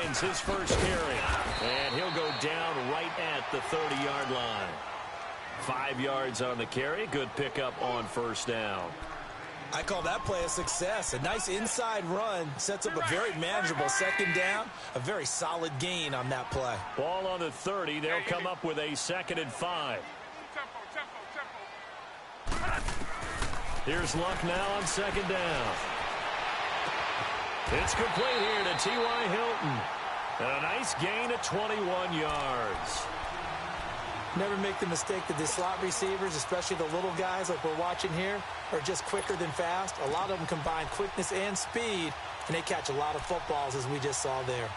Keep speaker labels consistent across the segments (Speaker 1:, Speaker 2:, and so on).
Speaker 1: wins his first carry. And he'll go down right at the 30-yard line. 5 yards on the carry. Good pickup on first down.
Speaker 2: I call that play a success. A nice inside run sets up a very manageable second down. A very solid gain on that play.
Speaker 1: Ball on the 30. They'll come up with a 2nd and 5. Here's Luck now on 2nd down. It's complete here to T.Y. Hilton. And a nice gain of 21 yards.
Speaker 2: Never make the mistake that the slot receivers, especially the little guys like we're watching here, are just quicker than fast. A lot of them combine quickness and speed, and they catch a lot of footballs, as we just saw there.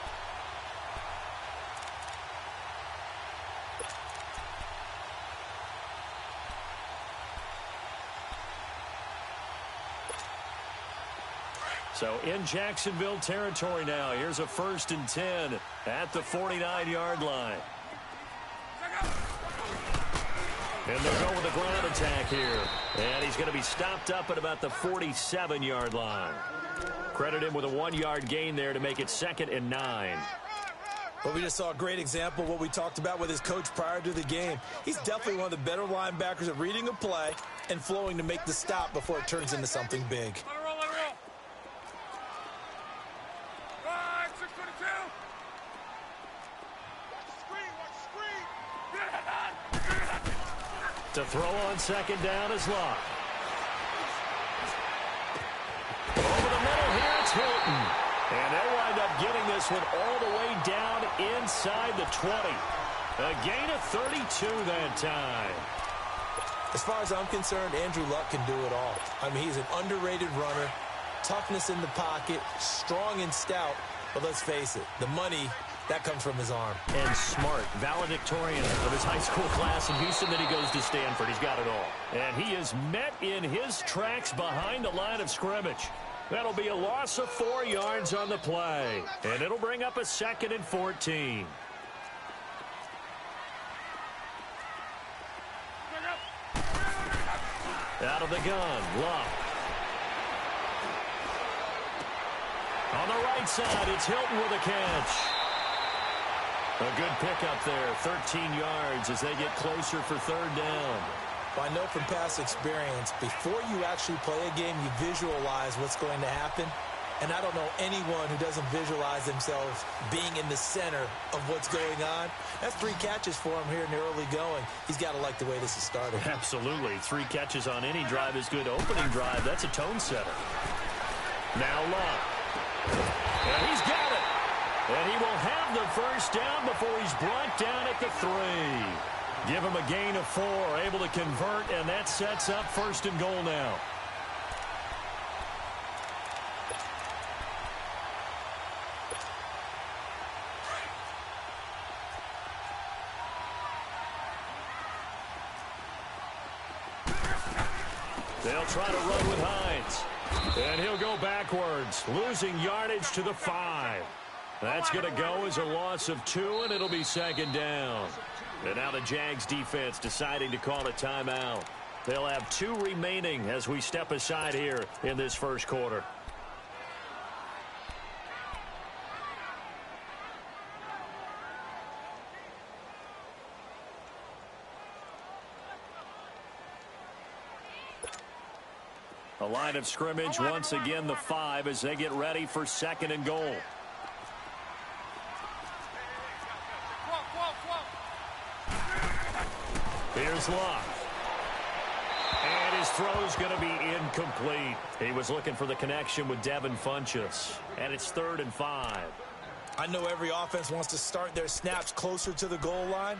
Speaker 1: So in Jacksonville territory now. Here's a 1st and 10 at the 49-yard line. And they'll go with a ground attack here. And he's going to be stopped up at about the 47-yard line. Credit him with a 1-yard gain there to make it 2nd and 9.
Speaker 2: Well, we just saw a great example of what we talked about with his coach prior to the game. He's definitely one of the better linebackers at reading a play and flowing to make the stop before it turns into something big.
Speaker 1: To throw on 2nd down is Luck. Over the middle here, it's Hilton. And they'll wind up getting this one all the way down inside the 20. A gain of 32 that time.
Speaker 2: As far as I'm concerned, Andrew Luck can do it all. I mean, he's an underrated runner, toughness in the pocket, strong and stout. But let's face it, the money, that comes from his arm.
Speaker 1: And smart, valedictorian of his high school class in Houston. Then he goes to Stanford. He's got it all. And he is met in his tracks behind the line of scrimmage. That'll be a loss of 4 yards on the play. And it'll bring up a 2nd and 14. Out of the gun, Luck. On the right side, it's Hilton with a catch. A good pickup there, 13 yards as they get closer for 3rd down.
Speaker 2: Well, I know from past experience, before you actually play a game, you visualize what's going to happen. And I don't know anyone who doesn't visualize themselves being in the center of what's going on. That's 3 catches for him here in the early going. He's got to like the way this is started.
Speaker 1: Absolutely. 3 catches on any drive is good. Opening drive, that's a tone setter. Now Luck. And he's got it. And he will have the 1st down before he's brought down at the 3. Give him a gain of 4, able to convert, and that sets up 1st and goal now. They'll try to run with Hines. And he'll go backwards, losing yardage to the 5. That's going to go as a loss of 2, and it'll be 2nd down. And now the Jags defense deciding to call a timeout. They'll have 2 remaining as we step aside here in this first quarter. A line of scrimmage once again, the 5, as they get ready for 2nd and goal. Here's Luck. And his throw's going to be incomplete. He was looking for the connection with Devin Funchess. And it's 3rd and 5.
Speaker 2: I know every offense wants to start their snaps closer to the goal line,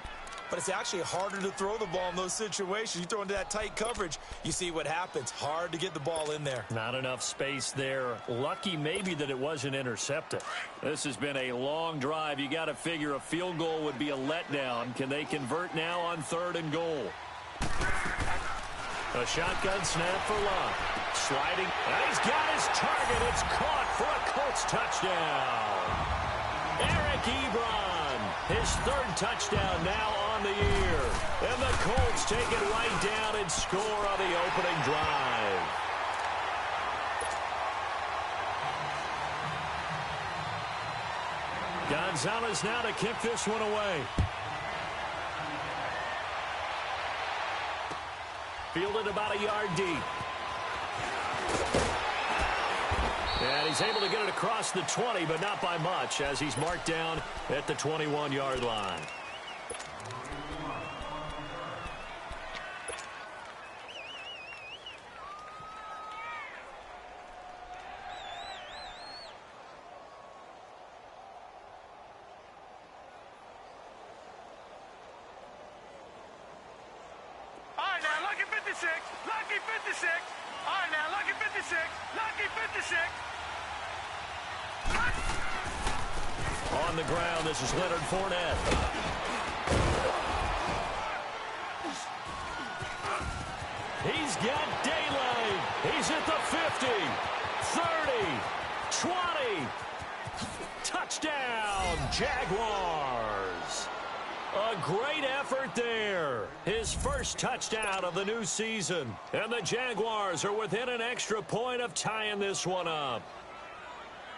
Speaker 2: but it's actually harder to throw the ball in those situations. You throw into that tight coverage, you see what happens. Hard to get the ball in there.
Speaker 1: Not enough space there. Lucky maybe that it wasn't intercepted. This has been a long drive. You got to figure a field goal would be a letdown. Can they convert now on 3rd and goal? A shotgun snap for Luck. Sliding. And he's got his target. It's caught for a Colts touchdown. Eric Ebron, his 3rd touchdown now on the year. And the Colts take it right down and score on the opening drive. Gonzalez now to kick this one away. Fielded about a yard deep. And he's able to get it across the 20, but not by much, as he's marked down at the 21-yard line.
Speaker 3: Lucky 56. All right, now, lucky 56. Lucky 56.
Speaker 1: On the ground, this is Leonard Fournette. He's got daylight. He's at the 50, 30, 20. Touchdown, Jaguars. A great effort there. His first touchdown of the new season. And the Jaguars are within an extra point of tying this one up.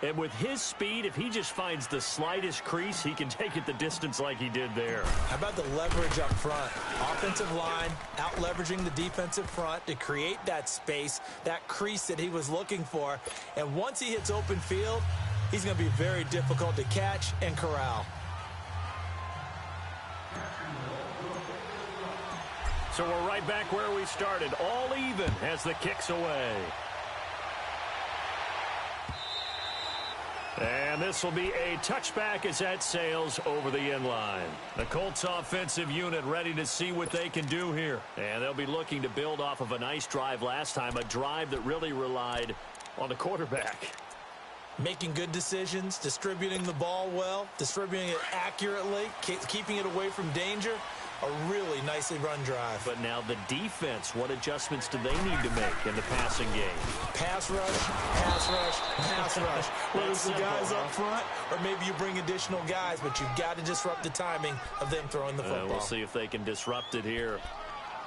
Speaker 1: And with his speed, if he just finds the slightest crease, he can take it the distance like he did there.
Speaker 2: How about the leverage up front? Offensive line out-leveraging the defensive front to create that space, that crease that he was looking for. And once he hits open field, he's going to be very difficult to catch and corral.
Speaker 1: So we're right back where we started, all even as the kick's away. And this will be a touchback as that sails over the end line. The Colts offensive unit ready to see what they can do here. And they'll be looking to build off of a nice drive last time, a drive that really relied on the quarterback.
Speaker 2: Making good decisions, distributing the ball well, distributing it accurately, keeping it away from danger. A really nicely run drive.
Speaker 1: But now the defense, what adjustments do they need to make in the passing game?
Speaker 2: Pass rush, pass rush, pass rush. Whether it's the guys up front or maybe you bring additional guys, but you've got to disrupt the timing of them throwing the football.
Speaker 1: We'll see if they can disrupt it here.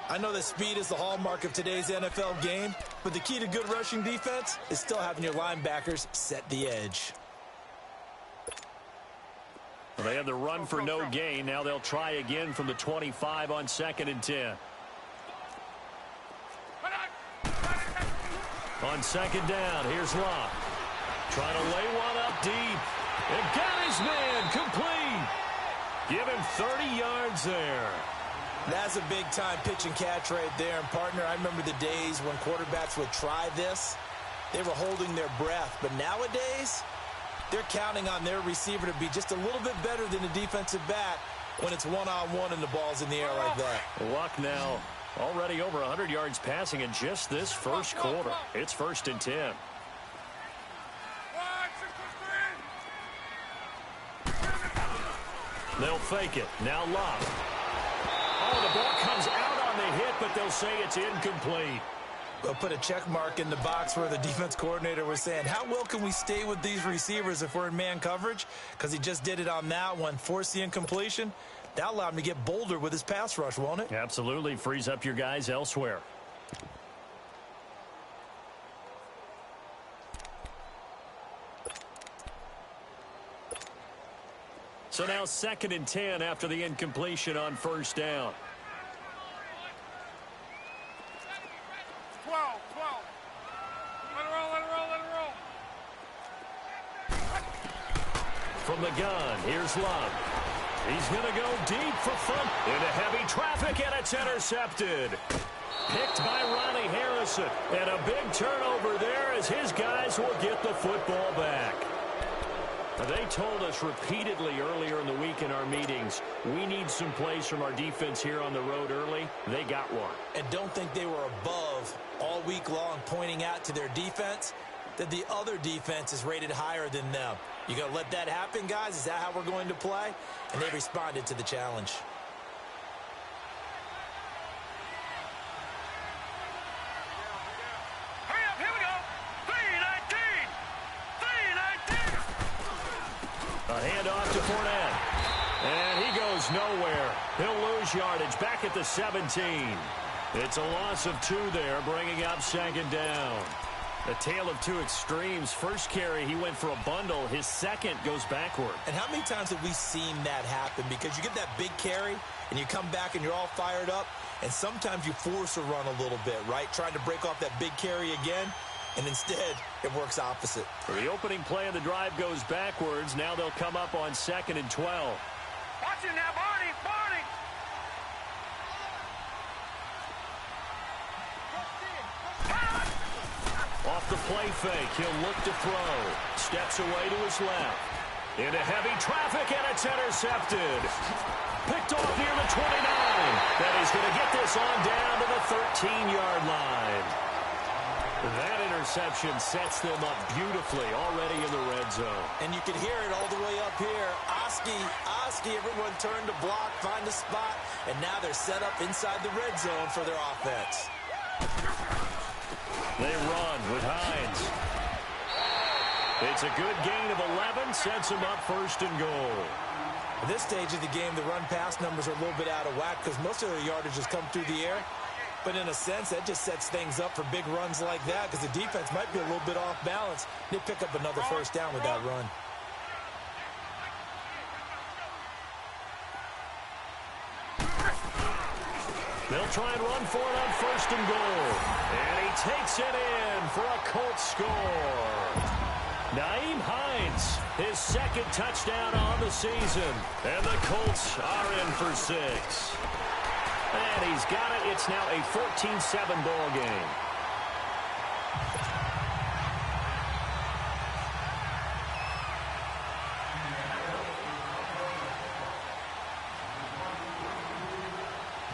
Speaker 2: I know that speed is the hallmark of today's NFL game, but the key to good rushing defense is still having your linebackers set the edge.
Speaker 1: Well, they had the run for no gain. Now they'll try again from the 25 on 2nd and 10. On 2nd down, here's Locke. Trying to lay one up deep. And got his man complete. Give him 30 yards there.
Speaker 2: That's a big-time pitch and catch right there. And, partner, I remember the days when quarterbacks would try this. They were holding their breath. But nowadays, they're counting on their receiver to be just a little bit better than the defensive back when it's one-on-one and the ball's in the air like that.
Speaker 1: Luck now already over 100 yards passing in just this first quarter. It's 1st and 10. They'll fake it. Now Luck. Oh, the ball comes out on the hit, but they'll say it's incomplete.
Speaker 2: They'll put a check mark in the box where the defense coordinator was saying, how well can we stay with these receivers if we're in man coverage? Because he just did it on that one, forced the incompletion. That allowed him to get bolder with his pass rush, won't it?
Speaker 1: Absolutely. Frees up your guys elsewhere. So now 2nd and 10 after the incompletion on 1st down.
Speaker 3: 12. Let it roll.
Speaker 1: From the gun, here's Love. He's going to go deep for fun into heavy traffic, and it's intercepted. Picked by Ronnie Harrison. And a big turnover there as his guys will get the football back. They told us repeatedly earlier in the week in our meetings, we need some plays from our defense here on the road early. They got one.
Speaker 2: And don't think they were above all week long pointing out to their defense that the other defense is rated higher than them. You going to let that happen, guys? Is that how we're going to play? And they responded to the challenge.
Speaker 1: A handoff to Fournette. And he goes nowhere. He'll lose yardage back at the 17. It's a loss of 2 there, bringing up 2nd down. A tale of two extremes. First carry, he went for a bundle. His second goes backward.
Speaker 2: And how many times have we seen that happen? Because you get that big carry, and you come back and you're all fired up, and sometimes you force a run a little bit, right? Trying to break off that big carry again, and instead it works opposite.
Speaker 1: The opening play of the drive goes backwards. Now they'll come up on 2nd and 12.
Speaker 3: Watch it now, Barney, Barney.
Speaker 1: Off the play fake, he'll look to throw. Steps away to his left. Into heavy traffic, and it's intercepted. Picked off near the 29. And he's going to get this on down to the 13-yard line. That interception sets them up beautifully already in the red zone.
Speaker 2: And you can hear it all the way up here. Oski, everyone turned to block, find a spot, and now they're set up inside the red zone for their offense.
Speaker 1: They run with Hines. It's a good gain of 11, sets them up 1st and goal.
Speaker 2: At this stage of the game, the run-pass numbers are a little bit out of whack because most of their yardage has come through the air. But in a sense, that just sets things up for big runs like that because the defense might be a little bit off balance. They pick up another first down with that run.
Speaker 1: They'll try and run for it on 1st and goal. And he takes it in for a Colts score. Nyheim Hines, his 2nd touchdown on the season. And the Colts are in for 6. And he's got it. It's now a 14-7 ball game.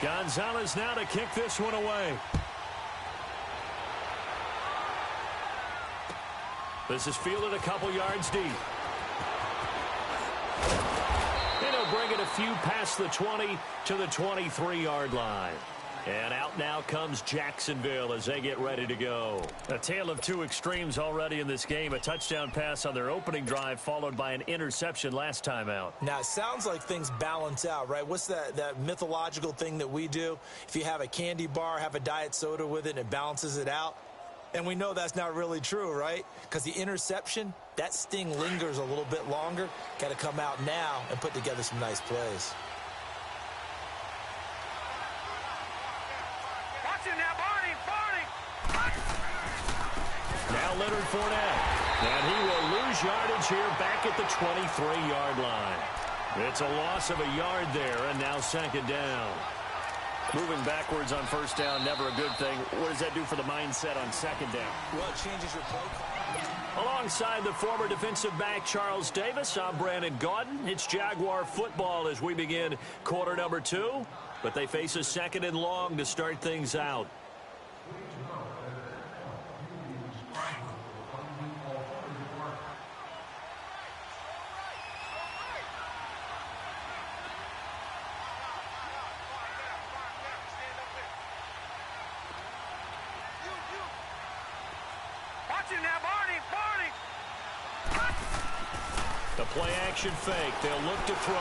Speaker 1: Gonzalez now to kick this one away. This is fielded a couple yards deep. And he'll bring it a few past the 20 to the 23-yard line. And out now comes Jacksonville as they get ready to go. A tale of two extremes already in this game. A touchdown pass on their opening drive followed by an interception last time out.
Speaker 2: Now, it sounds like things balance out, right? What's that mythological thing that we do? If you have a candy bar, have a diet soda with it, and it balances it out. And we know that's not really true, right? Because the interception, that sting lingers a little bit longer. Got to come out now and put together some nice plays.
Speaker 1: Now Leonard Fournette. And he will lose yardage here back at the 23-yard line. It's a loss of a yard there, and now 2nd down. Moving backwards on 1st down, never a good thing. What does that do for the mindset on 2nd down?
Speaker 2: Well, it changes your play.
Speaker 1: Alongside the former defensive back Charles Davis, I'm Brandon Gaudin. It's Jaguar football as we begin quarter number 2. But they face a 2nd and long to start things out. The play-action fake. They'll look to throw.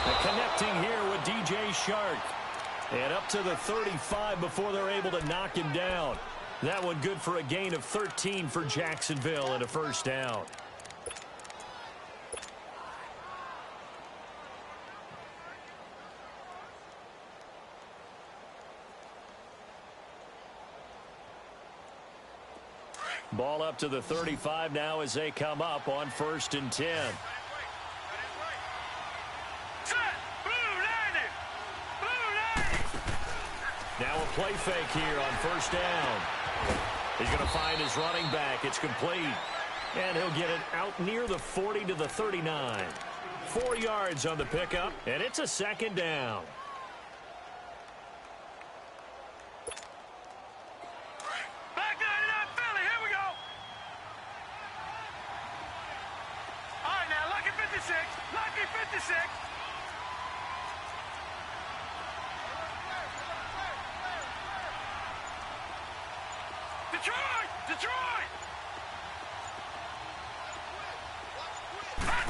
Speaker 1: And connecting here with DJ Shark. And up to the 35 before they're able to knock him down. That one good for a gain of 13 for Jacksonville and a 1st down. Ball up to the 35 now as they come up on 1st and 10. Now a play fake here on 1st down. He's going to find his running back. It's complete. And he'll get it out near the 40 to the 39. 4 yards on the pickup, and it's a 2nd down.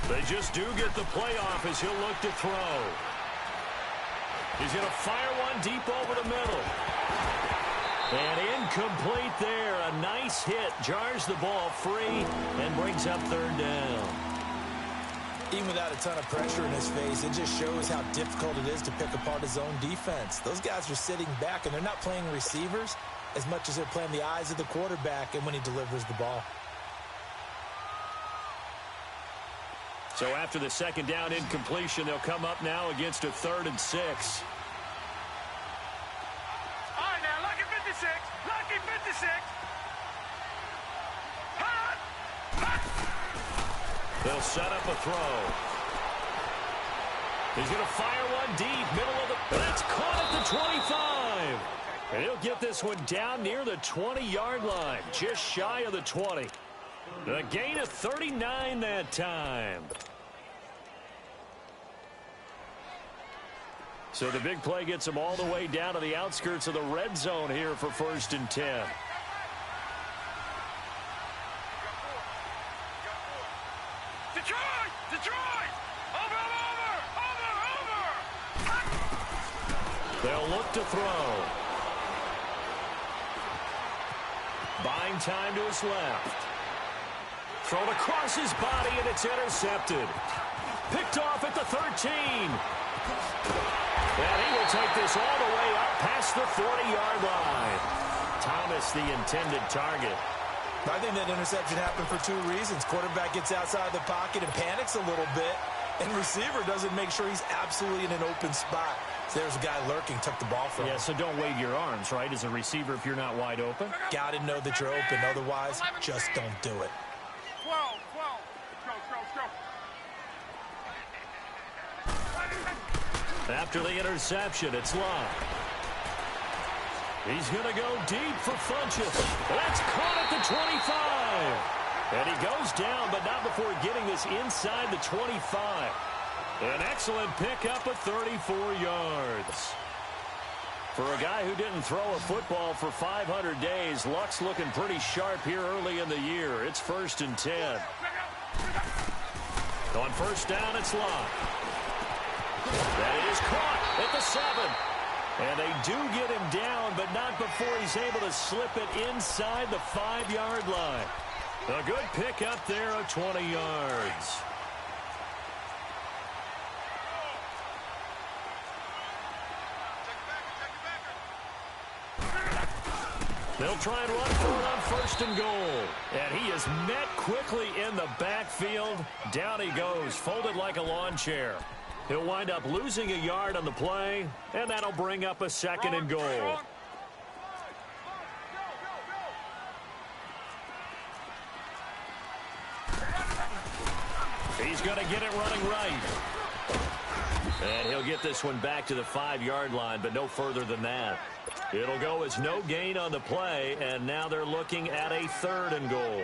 Speaker 1: They just do get the playoff as he'll look to throw. He's going to fire one deep over the middle. And incomplete there. A nice This hit jars the ball free and brings up third down.
Speaker 2: Even without a ton of pressure in his face, it just shows how difficult it is to pick apart his own defense. Those guys are sitting back, and they're not playing receivers as much as they're playing the eyes of the quarterback and when he delivers the ball.
Speaker 1: So after the second down incompletion, they'll come up now against a 3rd and 6.
Speaker 3: All right, now, lucky 56. Lucky 56. Hot. Hot.
Speaker 1: They'll set up a throw. He's going to fire one deep, middle of the... That's caught at the 25. And he'll get this one down near the 20-yard line, just shy of the 20. A gain of 39 that time. So the big play gets them all the way down to the outskirts of the red zone here for 1st and 10.
Speaker 3: Detroit! Detroit! Over!
Speaker 1: They'll look to throw. Buying time to his left. Thrown across his body, and it's intercepted. Picked off at the 13. And he will take this all the way up past the 40-yard line. Thomas, the intended target.
Speaker 2: I think that interception happened for 2 reasons. Quarterback gets outside the pocket and panics a little bit, and receiver doesn't make sure he's absolutely in an open spot. So there's a guy lurking, took the ball from him.
Speaker 1: Yeah, so don't wave your arms, right, as a receiver if you're not wide open.
Speaker 2: Got to know that you're open. Otherwise, just don't do it.
Speaker 3: 12. Go.
Speaker 1: After the interception, it's Locke. He's going to go deep for Funchess. That's caught at the 25. And he goes down, but not before getting this inside the 25. An excellent pickup of 34 yards. For a guy who didn't throw a football for 500 days, Luck's looking pretty sharp here early in the year. It's 1st and 10. On 1st down, it's Locke. That is caught at the 7. And they do get him down, but not before he's able to slip it inside the 5-yard line. A good pickup there of 20 yards. They'll try and run for it on 1st and goal. And he is met quickly in the backfield. Down he goes, folded like a lawn chair. He'll wind up losing a yard on the play, and that'll bring up a 2nd and goal. He's going to get it running right. And he'll get this one back to the 5-yard line, but no further than that. It'll go as no gain on the play, and now they're looking at a 3rd and goal.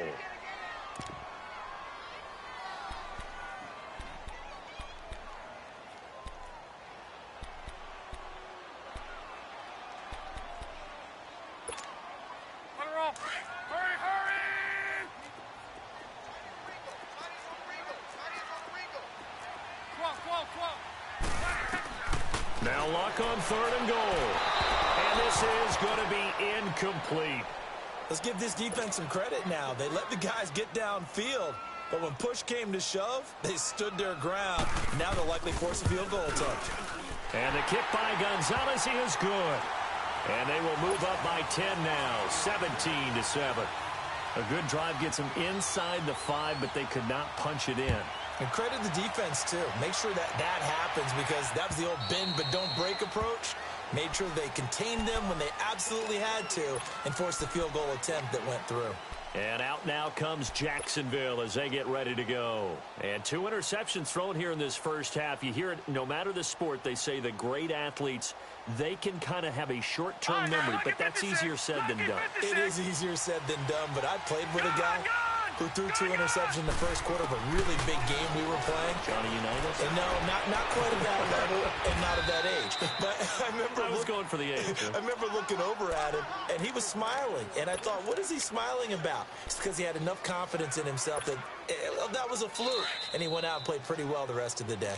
Speaker 1: Now Luck on 3rd and goal. And this is going to be incomplete.
Speaker 2: Let's give this defense some credit now. They let the guys get downfield, but when push came to shove, they stood their ground. Now they'll likely force a field goal attempt.
Speaker 1: And the kick by Gonzalez is good. And they will move up by 10 now, 17-7. A good drive gets them inside the 5, but they could not punch it in.
Speaker 2: And credit the defense, too. Make sure that happens, because that was the old bend but don't break approach. Made sure they contained them when they absolutely had to and forced the field goal attempt that went through.
Speaker 1: And out now comes Jacksonville as they get ready to go. And 2 interceptions thrown here in this first half. You hear it, no matter the sport, they say the great athletes, they can kind of have a short-term memory, but that's easier said than done.
Speaker 2: It is easier said than done, but I played with a guy who threw 2 interceptions in the first quarter of a really big game we were playing.
Speaker 1: Johnny Unitas?
Speaker 2: And no, not quite at that level and not at that age. But I was
Speaker 1: going for the age.
Speaker 2: I remember looking over at him, and he was smiling. And I thought, what is he smiling about? It's because he had enough confidence in himself that that was a fluke. And he went out and played pretty well the rest of the day.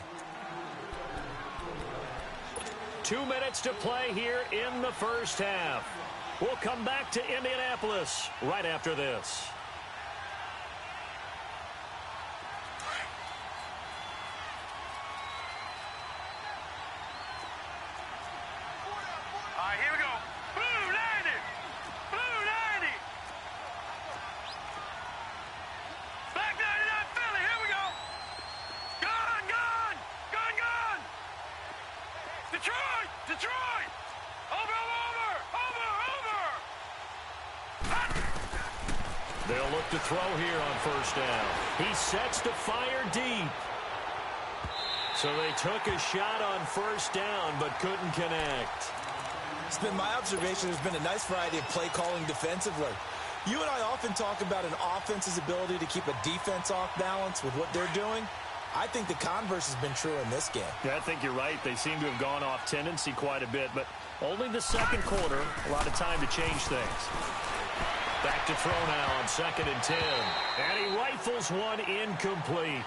Speaker 2: 2
Speaker 1: 2 minutes to play here in the first half. We'll come back to Indianapolis right after this.
Speaker 3: All right, here we go. Blue 90. Blue 90. Black 99 Philly. Here we go. Gone, gone. Gone, gone. Detroit. Detroit. Over, over, over, over.
Speaker 1: They'll look to throw here on first down. He sets to fire deep. So they took a shot on first down but couldn't connect.
Speaker 2: It's been my observation there's been a nice variety of play calling defensively. You and I often talk about an offense's ability to keep a defense off balance with what they're doing. I think the converse has been true in this game.
Speaker 4: Yeah, I think you're right. They seem to have gone off tendency quite a bit, but only the second quarter, a lot of time to change things.
Speaker 1: Back to throw now on 2nd and 10. And he rifles one incomplete.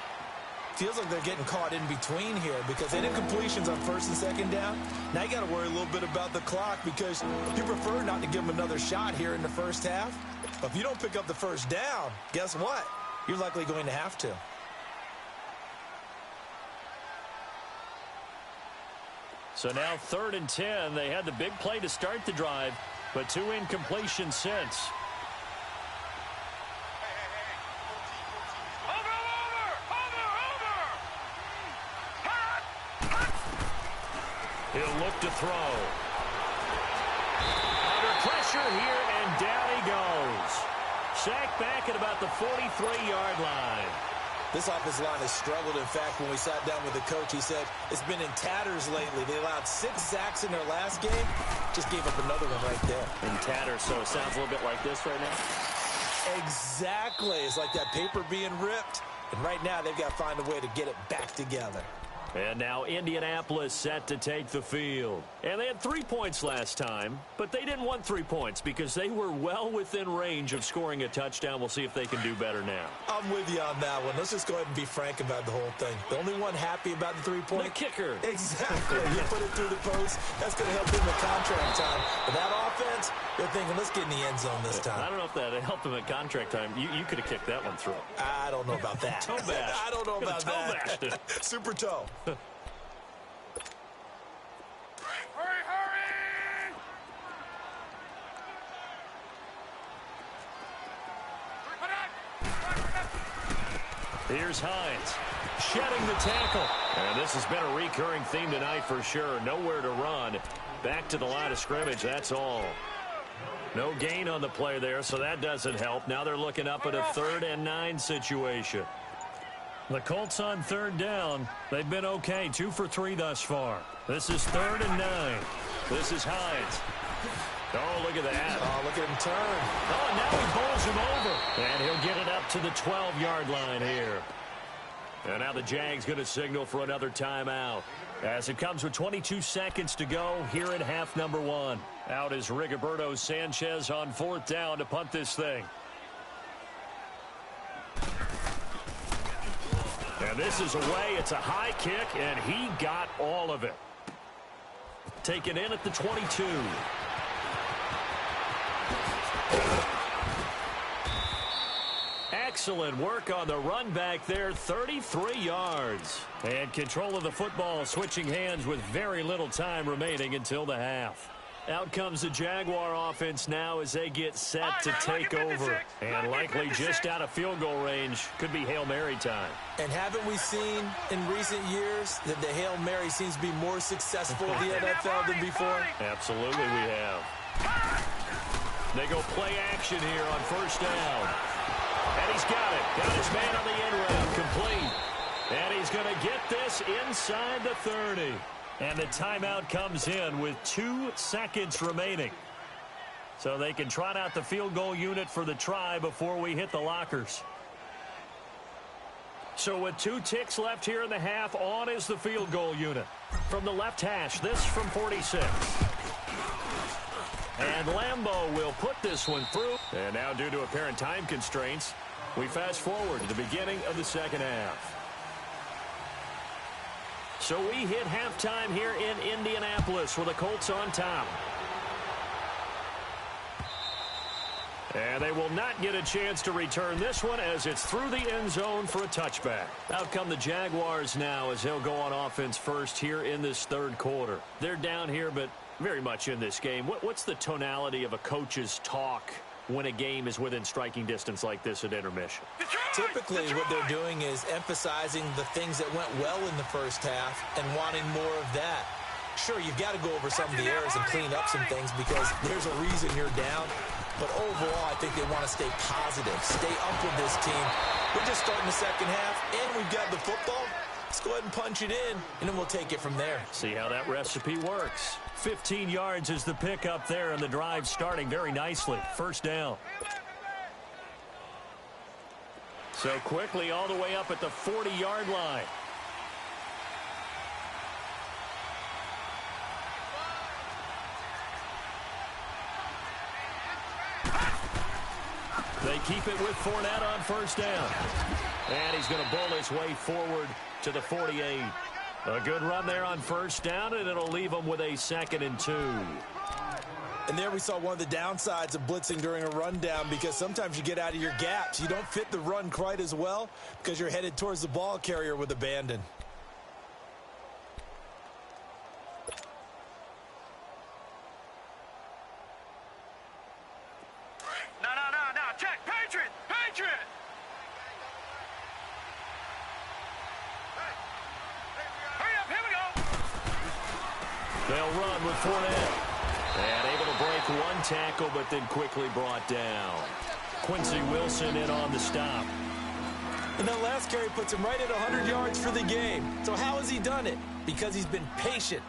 Speaker 2: Feels like they're getting caught in between here because they did completions on 1st and 2nd down. Now you got to worry a little bit about the clock because you prefer not to give them another shot here in the first half. But if you don't pick up the first down, guess what? You're likely going to have to.
Speaker 4: So now 3rd and 10. They had the big play to start the drive, but 2 incompletions since.
Speaker 1: He'll look to throw. Under pressure here, and down he goes. Sacked back at about the 43-yard line.
Speaker 2: This offensive line has struggled. In fact, when we sat down with the coach, he said it's been in tatters lately. They allowed 6 sacks in their last game. Just gave up another one right there.
Speaker 4: In tatters, so it sounds a little bit like this right now.
Speaker 2: Exactly. It's like that paper being ripped. And right now, they've got to find a way to get it back together.
Speaker 1: And now Indianapolis set to take the field. And they had 3 points last time, but they didn't want 3 points because they were well within range of scoring a touchdown. We'll see if they can do better now.
Speaker 2: I'm with you on that one. Let's just go ahead and be frank about the whole thing. The only one happy about the 3-point?
Speaker 1: The kicker.
Speaker 2: Exactly. You put it through the post. That's going to help him in contract time. But that offense, they're thinking, let's get in the end zone this time.
Speaker 4: I don't know if that helped him at contract time. You could have kicked that one through.
Speaker 2: I don't know about that.
Speaker 1: Toe bash.
Speaker 2: I don't know about
Speaker 1: Toe
Speaker 2: that.
Speaker 1: bashed it.
Speaker 2: Super toe.
Speaker 3: Hurry, hurry!
Speaker 1: Here's Hines, shedding the tackle. And this has been a recurring theme tonight for sure. Nowhere to run. Back to the line of scrimmage, that's all. No gain on the play there, so that doesn't help. Now they're looking up at a 3rd and 9 situation. The Colts on 3rd down. They've been okay, 2 for 3 thus far. This is 3rd and 9. This is Hines. Oh, look at that.
Speaker 2: Oh, look at him turn.
Speaker 1: Oh, and now he bowls him over. And he'll get it up to the 12-yard line here. And now the Jags going to signal for another timeout. As it comes with 22 seconds to go here in half number 1. Out is Rigoberto Sanchez on 4th down to punt this thing. And this is away. It's a high kick, and he got all of it. Taken in at the 22. Excellent work on the run back there, 33 yards. And control of the football switching hands with very little time remaining until the half. Out comes the Jaguar offense now as they get set to take over. And likely just out of field goal range. Could be Hail Mary time.
Speaker 2: And haven't we seen in recent years that the Hail Mary seems to be more successful in the NFL than before?
Speaker 1: Absolutely we have. They go play action here on 1st down. And he's got it. Got his man on the end route. Complete. And he's going to get this inside the 30. And the timeout comes in with 2 seconds remaining. So they can trot out the field goal unit for the try before we hit the lockers. So with 2 ticks left here in the half, on is the field goal unit. From the left hash, this from 46. And Lambeau will put this one through. And now due to apparent time constraints, we fast forward to the beginning of the second half. So we hit halftime here in Indianapolis with the Colts on top. And they will not get a chance to return this one as it's through the end zone for a touchback. Out come the Jaguars now as they'll go on offense first here in this third quarter. They're down here, but very much in this game. What's the tonality of a coach's talk when a game is within striking distance like this at intermission?
Speaker 2: Typically, what they're doing is emphasizing the things that went well in the first half and wanting more of that. Sure, you've got to go over some of the errors and clean up some things because there's a reason you're down. But overall, I think they want to stay positive, stay up with this team. We're just starting the second half, and we've got the football. Let's go ahead and punch it in, and then we'll take it from there.
Speaker 1: See how that recipe works. 15 yards is the pickup there, and the drive starting very nicely. First down. So quickly all the way up at the 40-yard line. They keep it with Fournette on first down. And he's going to bull his way forward to the 48. A good run there on first down, and it'll leave them with a 2nd and 2.
Speaker 2: And there we saw one of the downsides of blitzing during a rundown because sometimes you get out of your gaps. You don't fit the run quite as well because you're headed towards the ball carrier with abandon.
Speaker 3: Check, Patriot! Patriot! Hurry up, here we go!
Speaker 1: They'll run with Fournette. And able to break one tackle, but then quickly brought down. Quincy Wilson in on the stop.
Speaker 2: And that last carry puts him right at 100 yards for the game. So how has he done it? Because he's been patient,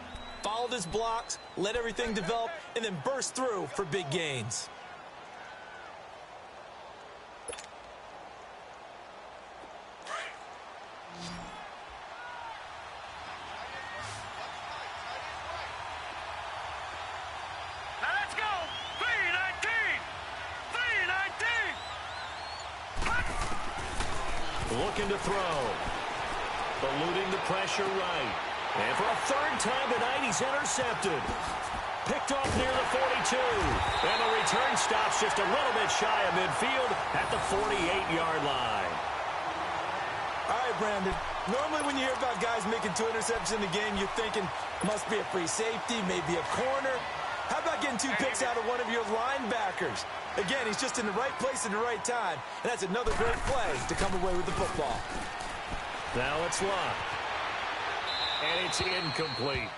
Speaker 2: followed his blocks, let everything develop, and then burst through for big gains.
Speaker 1: Looking to throw. Eluding the pressure right. And for a third time tonight, he's intercepted. Picked off near the 42. And the return stops just a little bit shy of midfield at the 48-yard line.
Speaker 2: All right, Brandon. Normally when you hear about guys making 2 interceptions in the game, you're thinking must be a free safety, maybe a corner. How about getting 2 picks out of one of your linebackers? Again, he's just in the right place at the right time. And that's another great play to come away with the football.
Speaker 1: Now it's locked. And it's incomplete.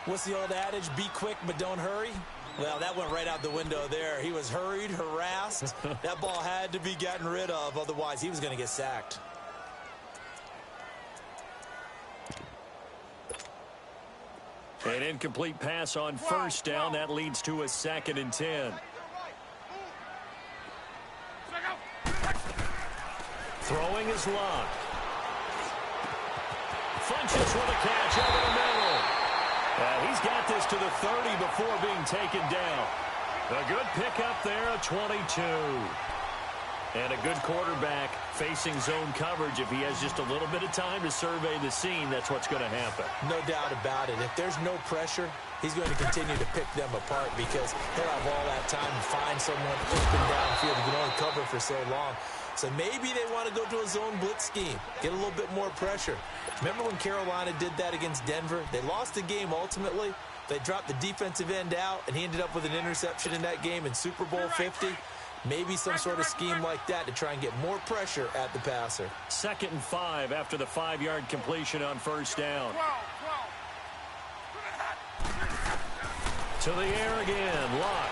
Speaker 2: What's the old adage? Be quick, but don't hurry? Well, that went right out the window there. He was hurried, harassed. That ball had to be gotten rid of. Otherwise, he was going to get sacked.
Speaker 1: An incomplete pass on first down. That leads to a 2nd and 10. Throwing is locked. Funches with a catch over the middle. He's got this to the 30 before being taken down. A good pickup there, a 22. And a good quarterback facing zone coverage. If he has just a little bit of time to survey the scene, that's what's going to happen.
Speaker 2: No doubt about it. If there's no pressure, he's going to continue to pick them apart because he'll have all that time to find someone open downfield. He can only cover for so long. So maybe they want to go to a zone blitz scheme, get a little bit more pressure. Remember when Carolina did that against Denver? They lost the game ultimately. They dropped the defensive end out, and he ended up with an interception in that game in Super Bowl 50. Maybe some sort of scheme like that to try and get more pressure at the passer.
Speaker 1: 2nd and 5 after the 5-yard completion on first down. To the air again, Locke.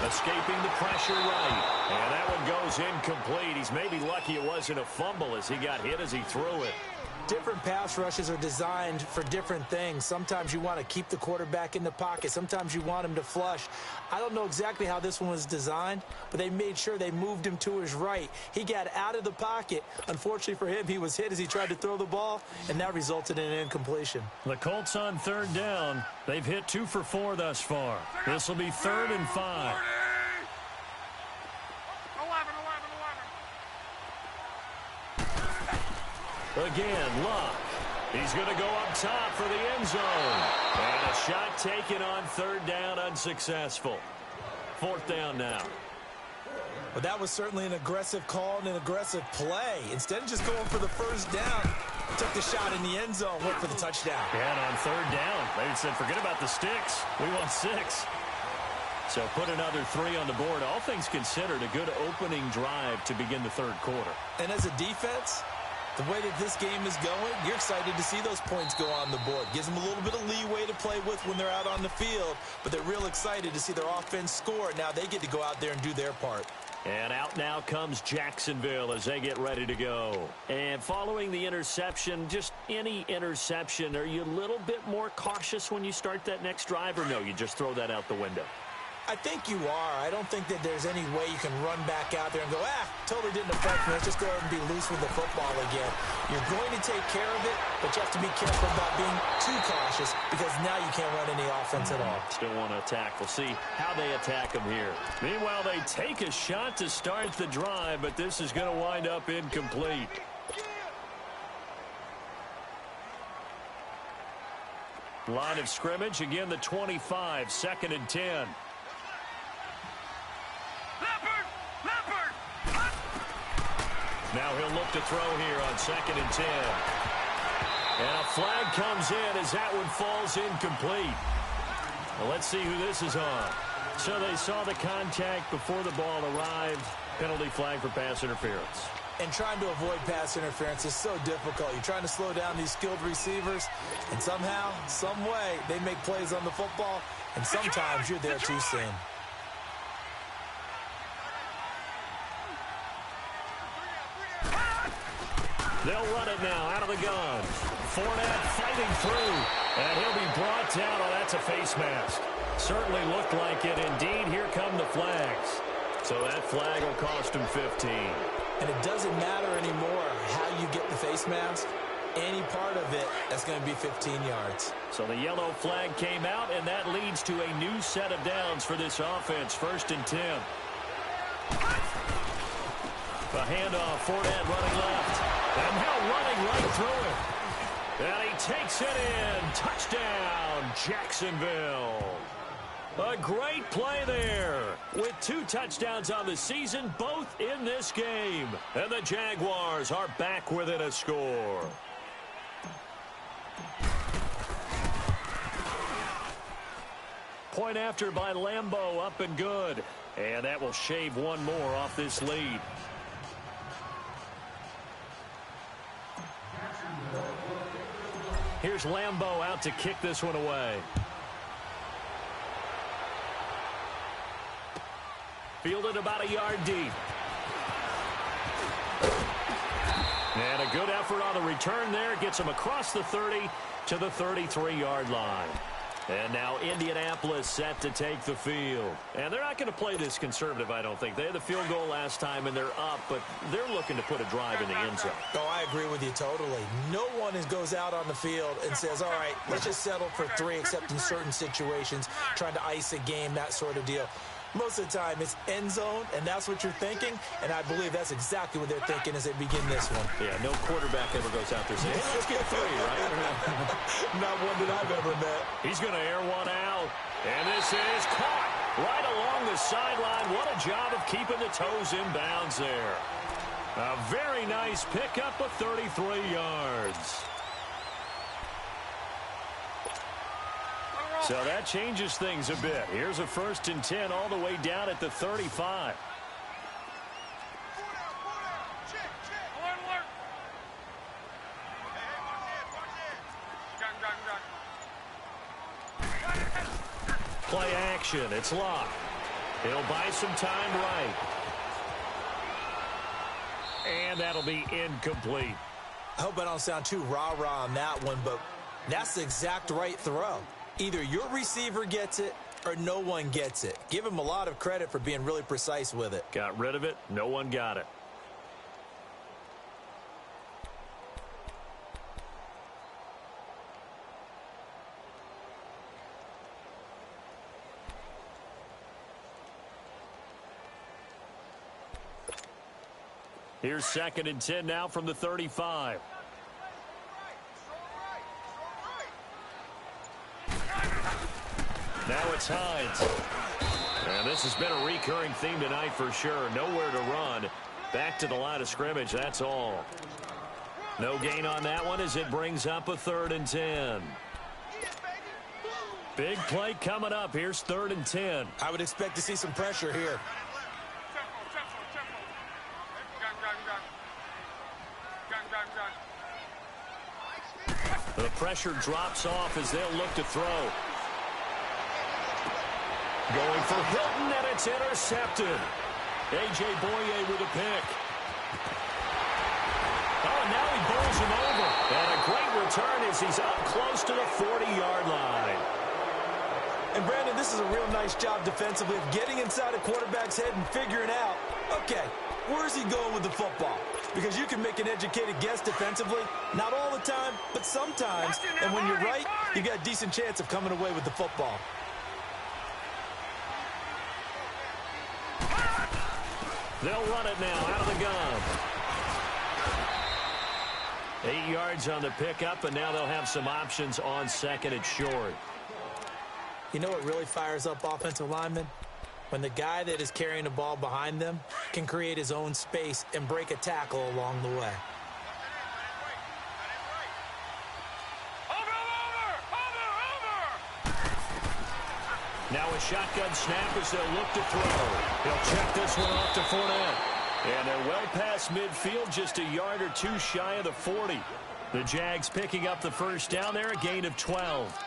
Speaker 1: Escaping the pressure right. And that one goes incomplete. He's maybe lucky it wasn't a fumble as he got hit as he threw it.
Speaker 2: Different pass rushes are designed for different things. Sometimes you want to keep the quarterback in the pocket. Sometimes you want him to flush. I don't know exactly how this one was designed, but they made sure they moved him to his right. He got out of the pocket. Unfortunately for him, he was hit as he tried to throw the ball, and that resulted in an incompletion.
Speaker 1: The Colts on third down. They've hit 2 for 4 thus far. This will be 3rd and 5. Again, Locke. He's going to go up top for the end zone. And a shot taken on third down, unsuccessful. 4th down now.
Speaker 2: Well, that was certainly an aggressive call and an aggressive play. Instead of just going for the first down, took the shot in the end zone, went for the touchdown.
Speaker 4: And on third down, they said, forget about the sticks. We want 6. So put another 3 on the board. All things considered, a good opening drive to begin the third quarter.
Speaker 2: And as a defense, the way that this game is going, you're excited to see those points go on the board. Gives them a little bit of leeway to play with when they're out on the field, but they're real excited to see their offense score. Now they get to go out there and do their part.
Speaker 4: And out now comes Jacksonville as they get ready to go. And following the interception, just any interception, are you a little bit more cautious when you start that next drive, or no, you just throw that out the window?
Speaker 2: I think you are. I don't think that there's any way you can run back out there and go, totally didn't affect me. Let's just go ahead and be loose with the football again. You're going to take care of it, but you have to be careful about being too cautious because now you can't run any offense at all.
Speaker 4: Still want to attack. We'll see how they attack them here. Meanwhile, they take a shot to start the drive, but this is going to wind up incomplete. Line of scrimmage, again the 25, 2nd and 10. Now he'll look to throw here on 2nd and 10. And a flag comes in as that one falls incomplete. Well, let's see who this is on. So they saw the contact before the ball arrived. Penalty flag for pass interference.
Speaker 2: And trying to avoid pass interference is so difficult. You're trying to slow down these skilled receivers, and somehow, some way, they make plays on the football, and sometimes you're there too soon.
Speaker 4: They'll run it now out of the gun. Fournette fighting through, and he'll be brought down. Oh, that's a face mask. Certainly looked like it. Indeed, here come the flags. So that flag will cost him 15.
Speaker 2: And it doesn't matter anymore how you get the face mask. Any part of it, that's going to be 15 yards.
Speaker 4: So the yellow flag came out, and that leads to a new set of downs for this offense. 1st and 10. The handoff, Fournette running left. And now running right through it. And he takes it in. Touchdown, Jacksonville. A great play there. With 2 touchdowns on the season, both in this game. And the Jaguars are back within a score. Point after by Lambeau, up and good. And that will shave one more off this lead. Here's Lambeau out to kick this one away. Fielded about a yard deep. And a good effort on the return there. Gets him across the 30 to the 33-yard line. And now Indianapolis set to take the field. And they're not going to play this conservative, I don't think. They had the field goal last time, and they're up, but they're looking to put a drive in the end zone.
Speaker 2: Oh, I agree with you totally. No one goes out on the field and says, all right, let's just settle for 3, except in certain situations, trying to ice a game, that sort of deal. Most of the time, it's end zone, and that's what you're thinking, and I believe that's exactly what they're thinking as they begin this one.
Speaker 4: Yeah, no quarterback ever goes out there saying, hey, let's get 3, right?
Speaker 2: Not one that I've ever met.
Speaker 4: He's going to air one out, and this is caught right along the sideline. What a job of keeping the toes in bounds there. A very nice pickup of 33 yards. So that changes things a bit. Here's a 1st and 10 all the way down at the 35. Play action. It's locked. He'll buy some time right. And that'll be incomplete.
Speaker 2: I hope I don't sound too rah-rah on that one, but that's the exact right throw. Either your receiver gets it or no one gets it. Give him a lot of credit for being really precise with it.
Speaker 4: Got rid of it. No one got it. Here's 2nd and 10 now from the 35. Now it's Hines.
Speaker 1: And this has been a recurring theme tonight for sure. Nowhere to run. Back to the line of scrimmage, that's all. No gain on that one as it brings up a 3rd and 10. Big play coming up. Here's 3rd and 10.
Speaker 2: I would expect to see some pressure here.
Speaker 1: The pressure drops off as they'll look to throw. Going for Hilton, and it's intercepted. A.J. Boye with a pick. Oh, and now he bowls him over. And a great return as he's up close to the 40-yard line.
Speaker 2: And, Brandon, this is a real nice job defensively of getting inside a quarterback's head and figuring out, okay, where's he going with the football? Because you can make an educated guess defensively. Not all the time, but sometimes. And when you're right, you got a decent chance of coming away with the football.
Speaker 1: They'll run it now out of the gun. 8 yards on the pickup, and now they'll have some options on 2nd and short.
Speaker 2: You know what really fires up offensive linemen? When the guy that is carrying the ball behind them can create his own space and break a tackle along the way.
Speaker 1: Now a shotgun snap as they'll look to throw. He'll check this one off to Fournette. And they're well past midfield, just a yard or two shy of the 40. The Jags picking up the first down there, a gain of 12.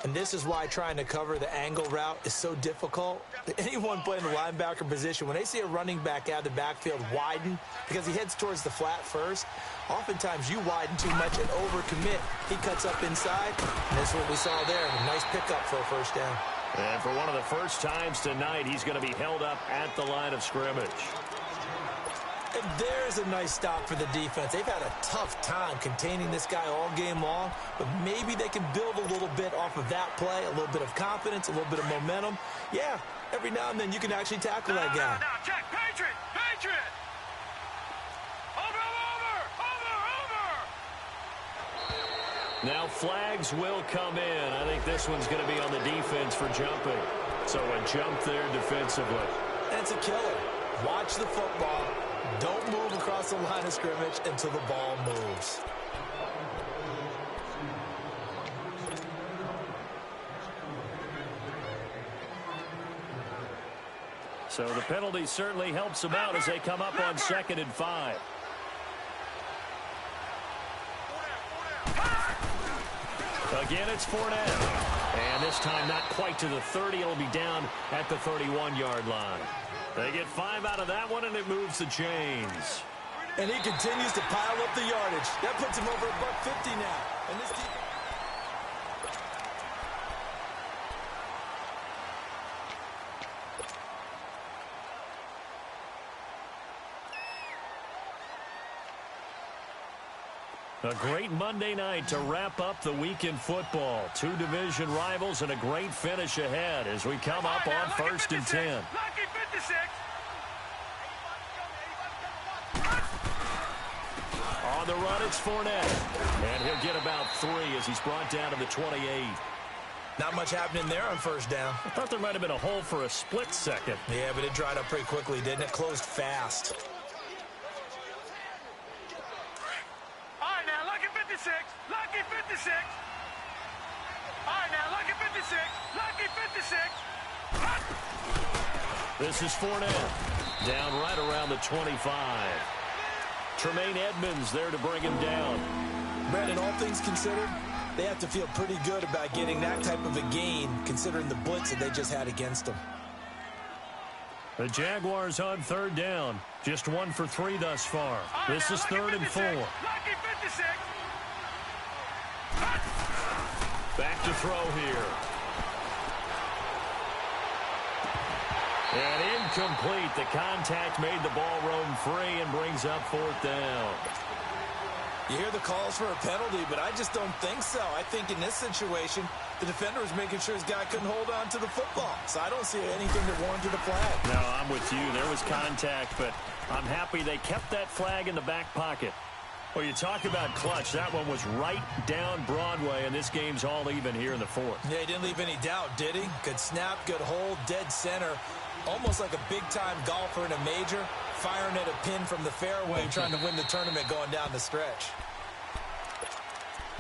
Speaker 2: And this is why trying to cover the angle route is so difficult. Anyone playing the linebacker position, when they see a running back out of the backfield widen because he heads towards the flat first, oftentimes you widen too much and overcommit. He cuts up inside, and that's what we saw there. A nice pickup for a first down.
Speaker 1: And for one of the first times tonight, he's going to be held up at the line of scrimmage.
Speaker 2: And there's a nice stop for the defense. They've had a tough time containing this guy all game long, but maybe they can build a little bit off of that play, a little bit of confidence, a little bit of momentum. Yeah, every now and then you can actually tackle that guy.
Speaker 3: No, check, Patriot, Patriot! Over!
Speaker 1: Now flags will come in. I think this one's going to be on the defense for jumping. So a jump there defensively.
Speaker 2: That's a killer. Watch the football. Don't move across the line of scrimmage until the ball moves.
Speaker 1: So the penalty certainly helps them out as they come up on 2nd and 5. Again, it's Fournette. And this time not quite to the 30. It'll be down at the 31-yard line. They get 5 out of that one, and it moves the chains.
Speaker 2: And he continues to pile up the yardage. That puts him over $150 now. And this team...
Speaker 1: A great Monday night to wrap up the week in football. 2 division rivals and a great finish ahead as we come up on 1st and 10.
Speaker 3: Lucky 56.
Speaker 1: On the run, it's Fournette. And he'll get about 3 as he's brought down to the 28.
Speaker 2: Not much happening there on first down.
Speaker 1: I thought there might have been a hole for a split second.
Speaker 2: Yeah, but it dried up pretty quickly, didn't it? Closed fast.
Speaker 3: Lucky 56. All right, now, lucky 56. Lucky 56.
Speaker 1: This is Fournette. Down right around the 25. Tremaine Edmonds there to bring him down.
Speaker 2: Brandon, all things considered, they have to feel pretty good about getting that type of a gain, considering the blitz that they just had against them.
Speaker 1: The Jaguars on 3rd down. Just 1 for 3 thus far. This is 3rd and 4.
Speaker 3: Lucky 56.
Speaker 1: Back to throw here. And incomplete. The contact made the ball roam free and brings up 4th down.
Speaker 2: You hear the calls for a penalty, but I just don't think so. I think in this situation, the defender was making sure his guy couldn't hold on to the football. So I don't see anything that warranted a flag.
Speaker 1: No, I'm with you. There was contact, but I'm happy they kept that flag in the back pocket.
Speaker 4: Well, you talk about clutch. That one was right down Broadway, and this game's all even here in the fourth.
Speaker 2: Yeah, he didn't leave any doubt, did he? Good snap, good hold, dead center. Almost like a big-time golfer in a major, firing at a pin from the fairway, trying to win the tournament going down the stretch.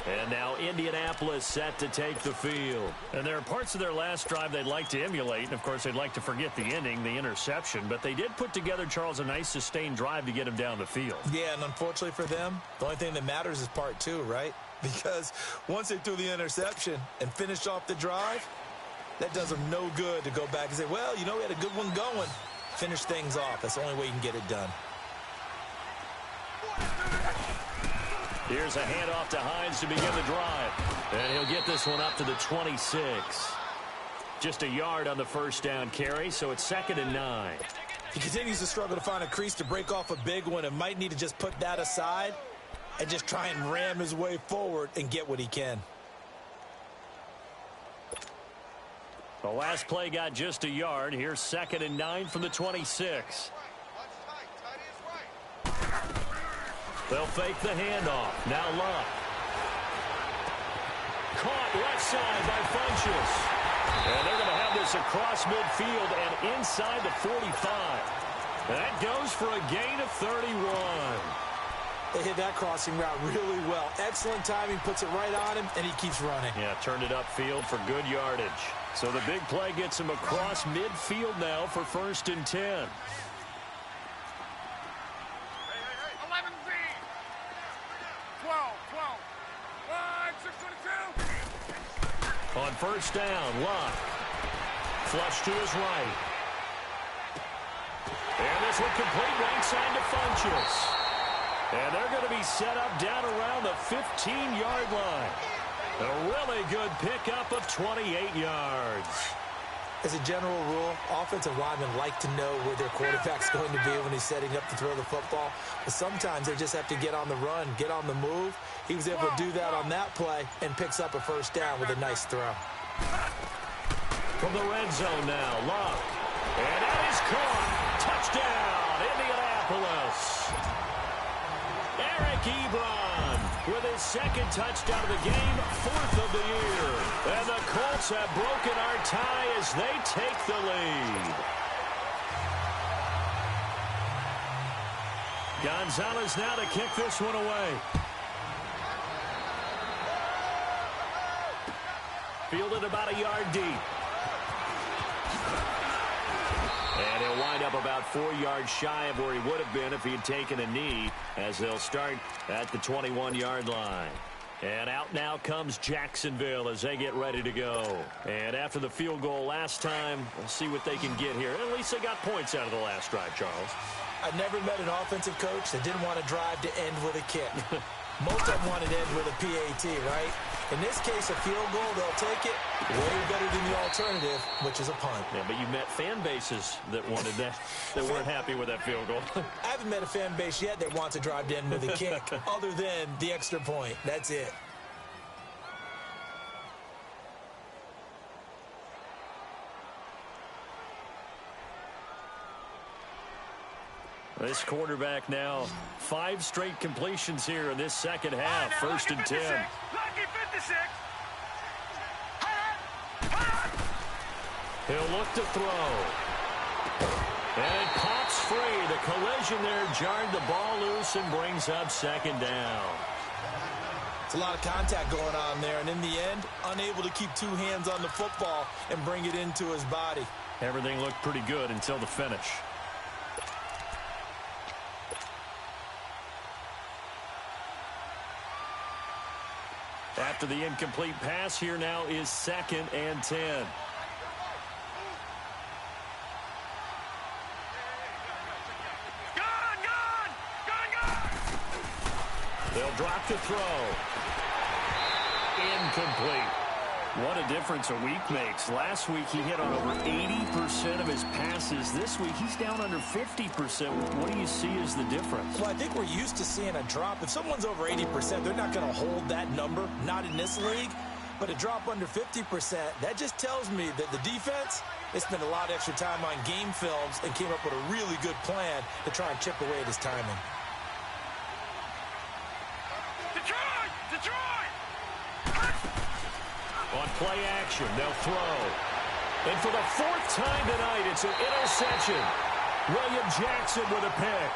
Speaker 4: And now Indianapolis set to take the field. And there are parts of their last drive they'd like to emulate. And, of course, they'd like to forget the ending, the interception. But they did put together, Charles, a nice sustained drive to get him down the field.
Speaker 2: Yeah, and unfortunately for them, the only thing that matters is part two, right? Because once they threw the interception and finished off the drive, that does them no good to go back and say, well, you know, we had a good one going. Finish things off. That's the only way you can get it done.
Speaker 4: Here's a handoff to Hines to begin the drive. And he'll get this one up to the 26. Just a yard on the first down carry, so it's 2nd and 9.
Speaker 2: He continues to struggle to find a crease to break off a big one and might need to just put that aside and just try and ram his way forward and get what he can.
Speaker 4: The last play got just a yard. Here's 2nd and 9 from the 26. They'll fake the handoff. Now Luck. Caught left side by Funchess. And they're going to have this across midfield and inside the 45. That goes for a gain of 31.
Speaker 2: They hit that crossing route really well. Excellent timing, puts it right on him, and he keeps running.
Speaker 4: Yeah, turned it upfield for good yardage. So the big play gets him across midfield now for 1st and 10. On first down, Luck. Flush to his right. And this one complete right side to Funchess. And they're going to be set up down around the 15-yard line. A really good pickup of 28 yards.
Speaker 2: As a general rule, offensive linemen like to know where their quarterback's going to be when he's setting up to throw the football. But sometimes they just have to get on the run, get on the move. He was able to do that on that play and picks up a first down with a nice throw.
Speaker 4: From the red zone now, Luck. And that is caught. Touchdown, Indianapolis. Eric Ebron with his 2nd touchdown of the game, 4th of the year. And the Colts have broken our tie as they take the lead. Gonzalez now to kick this one away. Fielded about a yard deep. And he'll wind up about 4 yards shy of where he would have been if he had taken a knee, as they'll start at the 21-yard line. And out now comes Jacksonville as they get ready to go. And after the field goal last time, we'll see what they can get here. At least they got points out of the last drive, Charles.
Speaker 2: I never met an offensive coach that didn't want to drive to end with a kick. Most of them wanted to end with a PAT, right? In this case, a field goal, they'll take it way better than the alternative, which is a punt.
Speaker 4: Yeah, but you met fan bases that wanted that, that weren't happy with that field goal.
Speaker 2: I haven't met a fan base yet that wants to drive to end with a kick, other than the extra point. That's it.
Speaker 4: This quarterback now, 5 straight completions here in this second half. 1st and 10.
Speaker 3: Lucky 56.
Speaker 4: He'll look to throw. And it pops free. The collision there jarred the ball loose and brings up 2nd down.
Speaker 2: It's a lot of contact going on there, and in the end, unable to keep 2 hands on the football and bring it into his body.
Speaker 4: Everything looked pretty good until the finish. After the incomplete pass, here now is 2nd and 10. They'll drop the throw. Incomplete. What a difference a week makes. Last week he hit on over 80% of his passes. This week he's down under 50%. What do you see as the difference?
Speaker 2: Well, I think we're used to seeing a drop. If someone's over 80%, they're not going to hold that number, not in this league. But a drop under 50%, that just tells me that the defense, they spent a lot of extra time on game films and came up with a really good plan to try and chip away at his timing.
Speaker 3: Detroit!
Speaker 1: On play action, they'll throw. And for the fourth time tonight, it's an interception. William Jackson with a pick.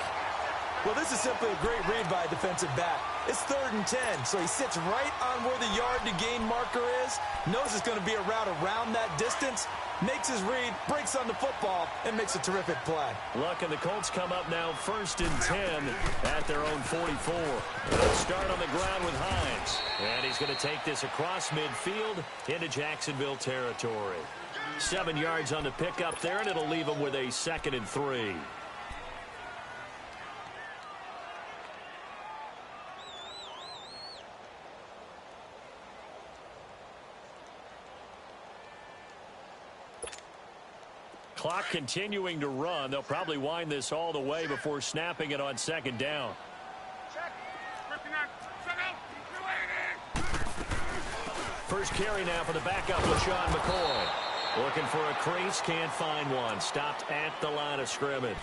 Speaker 2: Well, this is simply a great read by a defensive back. It's 3rd and 10, so he sits right on where the yard-to-gain marker is, knows it's going to be a route around that distance, makes his read, breaks on the football, and makes a terrific play.
Speaker 1: Luck, and the Colts come up now 1st and 10 at their own 44. They'll start on the ground with Hines. And he's going to take this across midfield into Jacksonville territory. 7 yards on the pickup there, and it'll leave him with a 2nd and 3. Clock continuing to run. They'll probably wind this all the way before snapping it on 2nd down. First carry now for the backup, LaShawn McCoy. Looking for a crease, can't find one. Stopped at the line of scrimmage.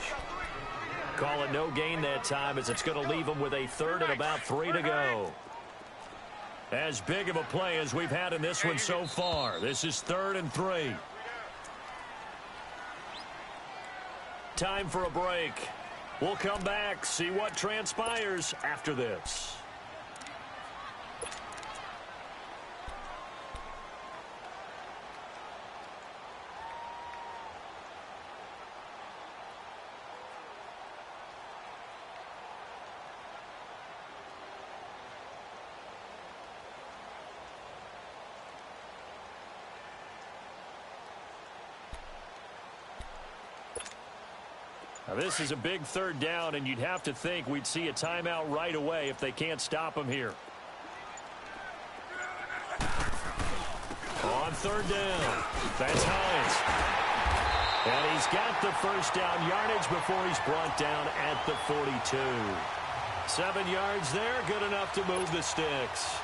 Speaker 1: Call it no gain that time, as it's going to leave him with a 3rd and about 3 to go. As big of a play as we've had in this one so far. This is 3rd and 3. Time for a break. We'll come back, see what transpires after this. Now, this is a big 3rd down, and you'd have to think we'd see a timeout right away if they can't stop him here. On 3rd down, that's Hines. And he's got the first down yardage before he's brought down at the 42. 7 yards there, good enough to move the sticks.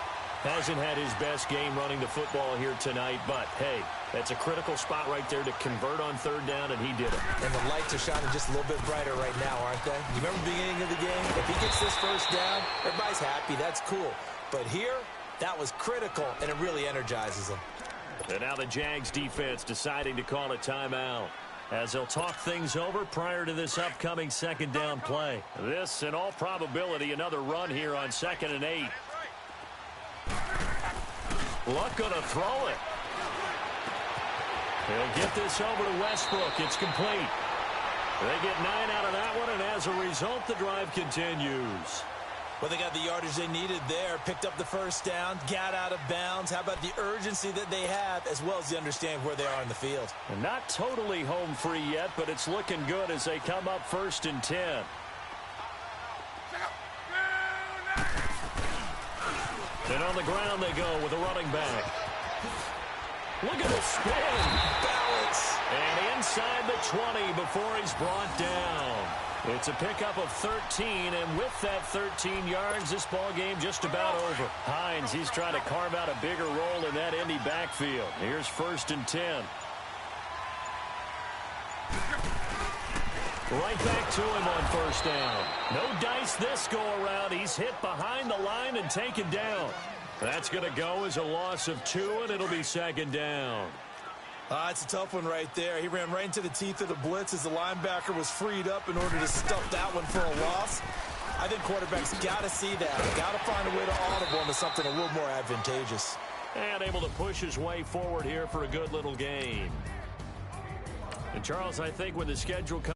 Speaker 1: Hasn't had his best game running the football here tonight, but, hey, that's a critical spot right there to convert on 3rd down, and he did it.
Speaker 2: And the lights are shining just a little bit brighter right now, aren't they? You remember the beginning of the game? If he gets this first down, everybody's happy. That's cool. But here, that was critical, and it really energizes them.
Speaker 1: And now the Jags defense deciding to call a timeout, as they'll talk things over prior to this upcoming 2nd down play. This, in all probability, another run here on 2nd and 8. Luck going to throw it. He'll get this over to Westbrook. It's complete. They get 9 out of that one, and as a result, the drive continues.
Speaker 2: Well, they got the yardage they needed there, picked up the first down, got out of bounds. How about the urgency that they have, as well as the understanding where they are in the field?
Speaker 1: And not totally home free yet, but it's looking good as they come up 1st and 10. And on the ground they go with a running back. Look at the spin.
Speaker 2: Balance.
Speaker 1: And inside the 20 before he's brought down. It's a pickup of 13, and with that 13 yards, this ball game just about over. Hines, he's trying to carve out a bigger role in that Indy backfield. Here's 1st and 10. Right back to him on 1st down. No dice this go around. He's hit behind the line and taken down. That's going to go as a loss of 2, and it'll be 2nd down.
Speaker 2: It's a tough one right there. He ran right into the teeth of the blitz as the linebacker was freed up in order to stuff that one for a loss. I think quarterbacks got to see that. Got to find a way to audible into something a little more advantageous.
Speaker 1: And able to push his way forward here for a good little gain. And Charles, I think when the schedule comes